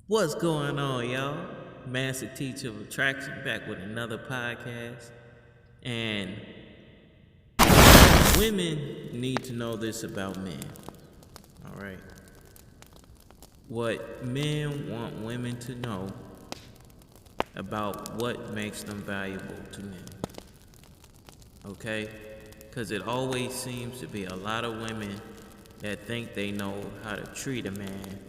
What's going on, y'all? Master Teacher of Attraction back with another podcast. And women need to know this about men. All right. What men want women to know about what makes them valuable to men. Okay? Because it always seems to be a lot of women that think they know how to treat a man,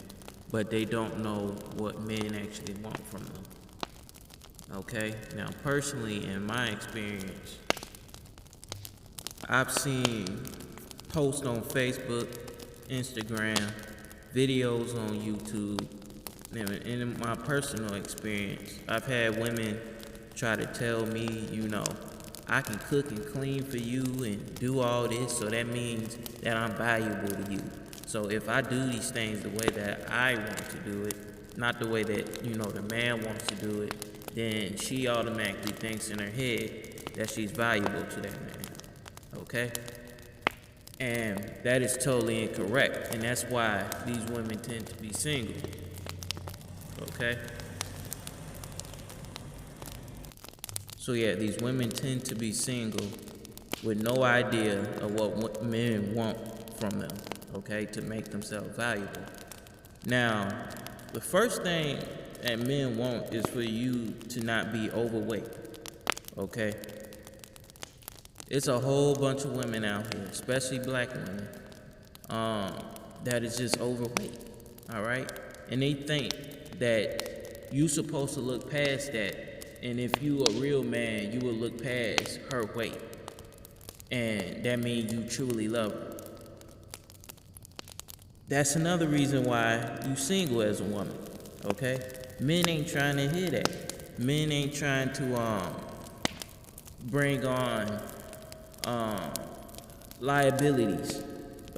but they don't know what men actually want from them. Okay? Now, personally, in my experience, I've seen posts on Facebook, Instagram, videos on YouTube, and in my personal experience, I've had women try to tell me, I can cook and clean for you and do all this, so that means that I'm valuable to you. So if I do these things the way that I want to do it, not the way that, the man wants to do it, then she automatically thinks in her head that she's valuable to that man. Okay? And that is totally incorrect. And that's why these women tend to be single. Okay? So yeah, these women tend to be single with no idea of what men want from them, okay, to make themselves valuable. Now, the first thing that men want is for you to not be overweight, okay? It's a whole bunch of women out here, especially black women, that is just overweight, all right? And they think that you're supposed to look past that. And if you a real man, you will look past her weight. And that means you truly love her. That's another reason why you single as a woman, okay? Men ain't trying to hear that. Men ain't trying to bring on liabilities,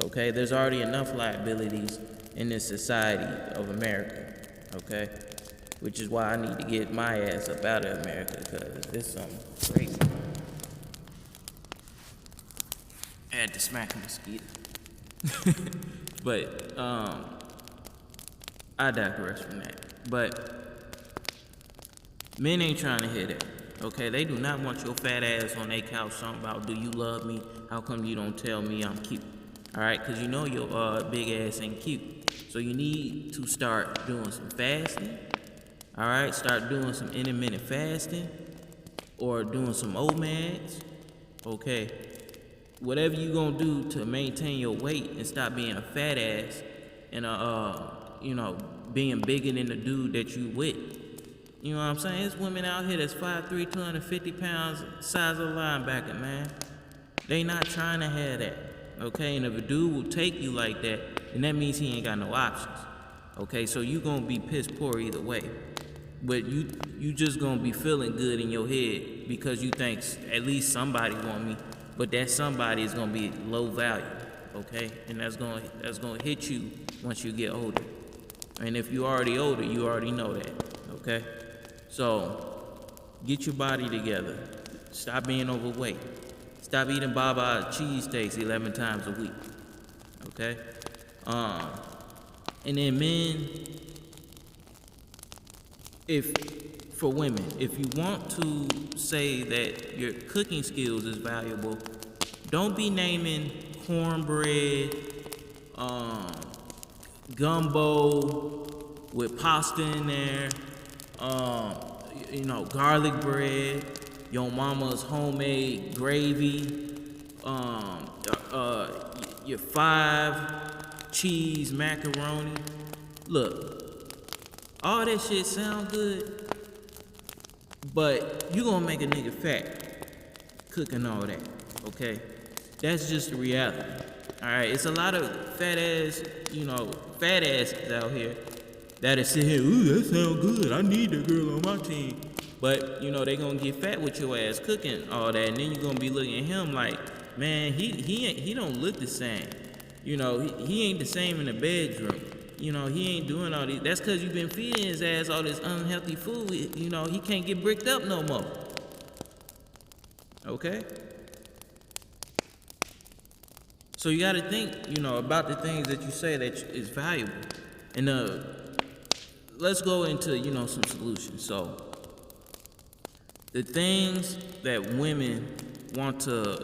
okay? There's already enough liabilities in this society of America, okay? Which is why I need to get my ass up out of America, because it's something crazy. I had to smack a mosquito. But, I digress from that. But, men ain't trying to hear that, okay? They do not want your fat ass on their couch talking about, do you love me? How come you don't tell me I'm cute? Alright, because you know your big ass ain't cute. So you need to start doing some fasting. All right, start doing some intermittent fasting or doing some OMADs. Okay, whatever you gonna do to maintain your weight and stop being a fat ass and being bigger than the dude that you with. You know what I'm saying? There's women out here that's 5'3", 250 pounds, size of a linebacker, man. They not trying to have that. Okay, and if a dude will take you like that, then that means he ain't got no options. Okay, so you gonna be piss poor either way. But you just gonna be feeling good in your head because you think at least somebody want me, but that somebody is gonna be low value, okay? And that's gonna hit you once you get older. And if you're already older, you already know that, okay? So get your body together. Stop being overweight. Stop eating Baba cheesesteaks 11 times a week, okay? And then men. For women, if you want to say that your cooking skills is valuable, don't be naming cornbread, gumbo with pasta in there, garlic bread, your mama's homemade gravy, your 5 cheese macaroni. Look. All that shit sound good, but you gonna make a nigga fat cooking all that, okay? That's just the reality. Alright, it's a lot of fat asses out here that are sitting here, ooh, that sound good. I need that girl on my team. But, they gonna get fat with your ass cooking all that, and then you gonna be looking at him like, man, he don't look the same. He ain't the same in the bedroom. He ain't doing all these. That's because you've been feeding his ass all this unhealthy food. He can't get bricked up no more. Okay? So you got to think, about the things that you say that is valuable. And let's go into, some solutions. So the things that women want to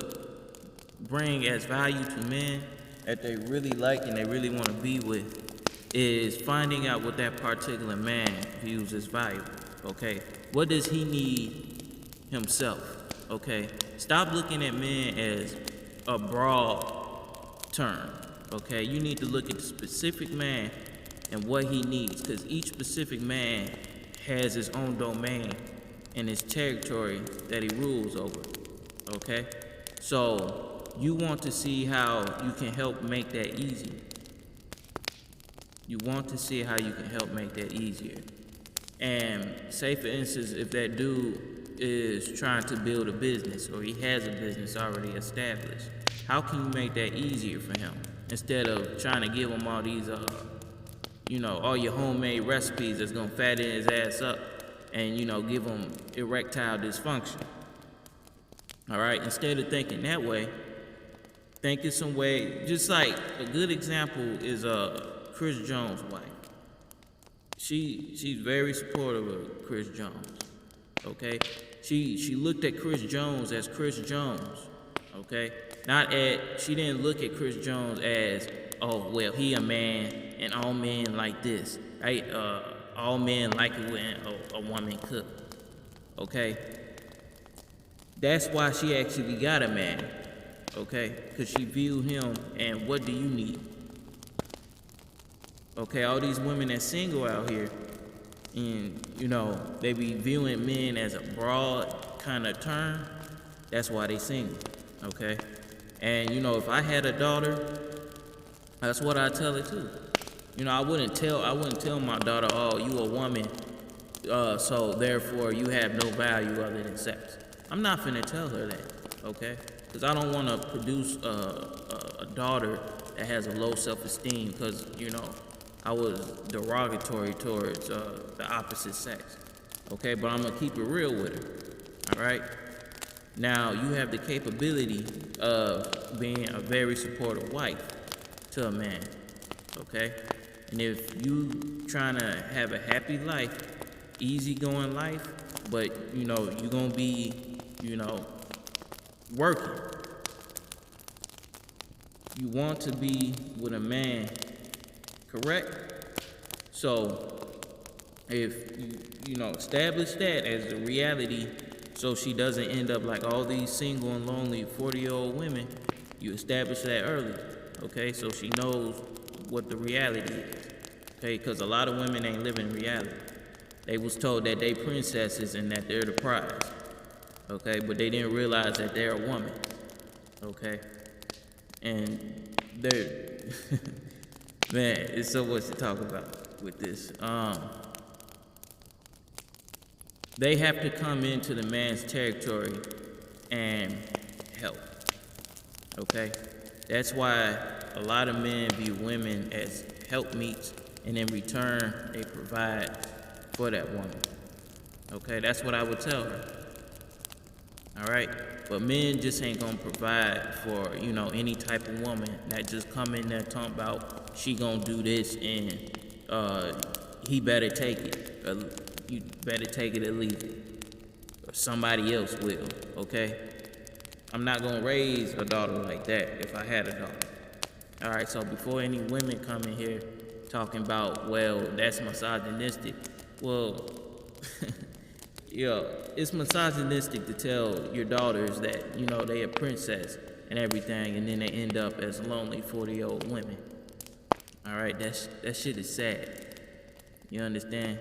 bring as value to men that they really like and they really want to be with is finding out what that particular man views as valuable. Okay, what does he need himself? Okay, stop looking at men as a broad term. Okay, you need to look at the specific man and what he needs, because each specific man has his own domain and his territory that he rules over. Okay, so you want to see how you can help make that easier. You want to see how you can help make that easier. And say, for instance, if that dude is trying to build a business or he has a business already established, how can you make that easier for him? Instead of trying to give him all these, all your homemade recipes that's gonna fatten his ass up and, give him erectile dysfunction. All right, instead of thinking that way, think in some way, just like a good example is Chris Jones' wife. She's very supportive of Chris Jones. Okay, she looked at Chris Jones as Chris Jones. Okay, she didn't look at Chris Jones as, oh well, he a man and all men like this, right? All men like it when a woman cook. Okay, that's why she actually got a man. Okay, because she viewed him and what do you need? Okay, all these women that's single out here, and they be viewing men as a broad kind of term. That's why they single. Okay, and if I had a daughter, that's what I tell her too. I wouldn't tell my daughter, oh, you a woman, so therefore you have no value other than sex. I'm not finna tell her that. Okay, because I don't want to produce a daughter that has a low self-esteem because I was derogatory towards the opposite sex. Okay, but I'm gonna keep it real with her. All right. Now you have the capability of being a very supportive wife to a man. Okay, and if you trying to have a happy life, easygoing life, but you're gonna be working. You want to be with a man, correct? So if you establish that as the reality, so she doesn't end up like all these single and lonely 40-year-old women, you establish that early, okay? So she knows what the reality is, okay? Because a lot of women ain't living reality. They was told that they princesses and that they're the prize, okay? But they didn't realize that they're a woman, okay? And they're, man, it's so much to talk about with this. They have to come into the man's territory and help, okay? That's why a lot of men view women as helpmeets, and in return, they provide for that woman, okay? That's what I would tell her, all right? But men just ain't gonna provide for, any type of woman that just come in there talking about she gonna do this and he better take it, or you better take it or leave it, or somebody else will, okay? I'm not gonna raise a daughter like that if I had a daughter. All right, so before any women come in here talking about, well, that's misogynistic, well, it's misogynistic to tell your daughters that, they a princess and everything, and then they end up as lonely 40-year-old women. All right, that shit is sad. You understand?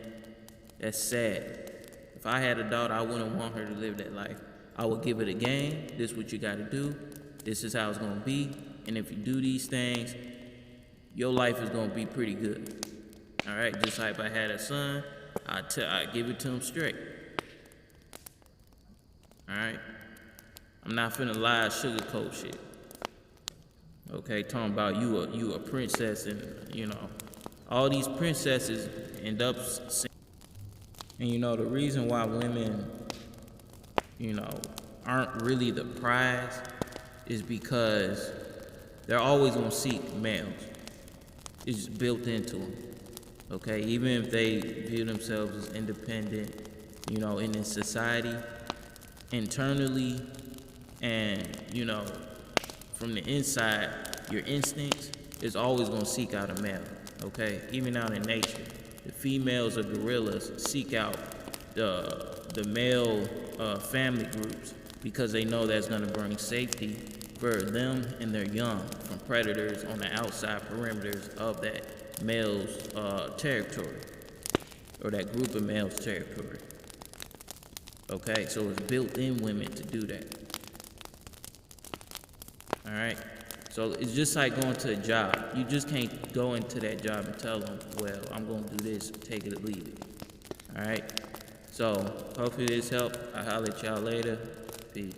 That's sad. If I had a daughter, I wouldn't want her to live that life. I would give it a game. This is what you got to do. This is how it's going to be. And if you do these things, your life is going to be pretty good. All right, just like if I had a son, I'd give it to him straight. All right? I'm not finna lie, sugarcoat shit. Okay, talking about you a princess and, all these princesses end up and the reason why women, aren't really the prize is because they're always gonna seek males. It's just built into them. Okay, even if they view themselves as independent, in this society, internally, and from the inside, your instincts is always going to seek out a male. Okay, even out in nature, the females of gorillas seek out the male family groups because they know that's going to bring safety for them and their young from predators on the outside perimeters of that male's territory, or that group of males' territory. Okay, so it's built in women to do that. All right, so it's just like going to a job. You just can't go into that job and tell them, well, I'm going to do this, take it or leave it. All right, so hopefully this helped. I'll holler at y'all later. Peace.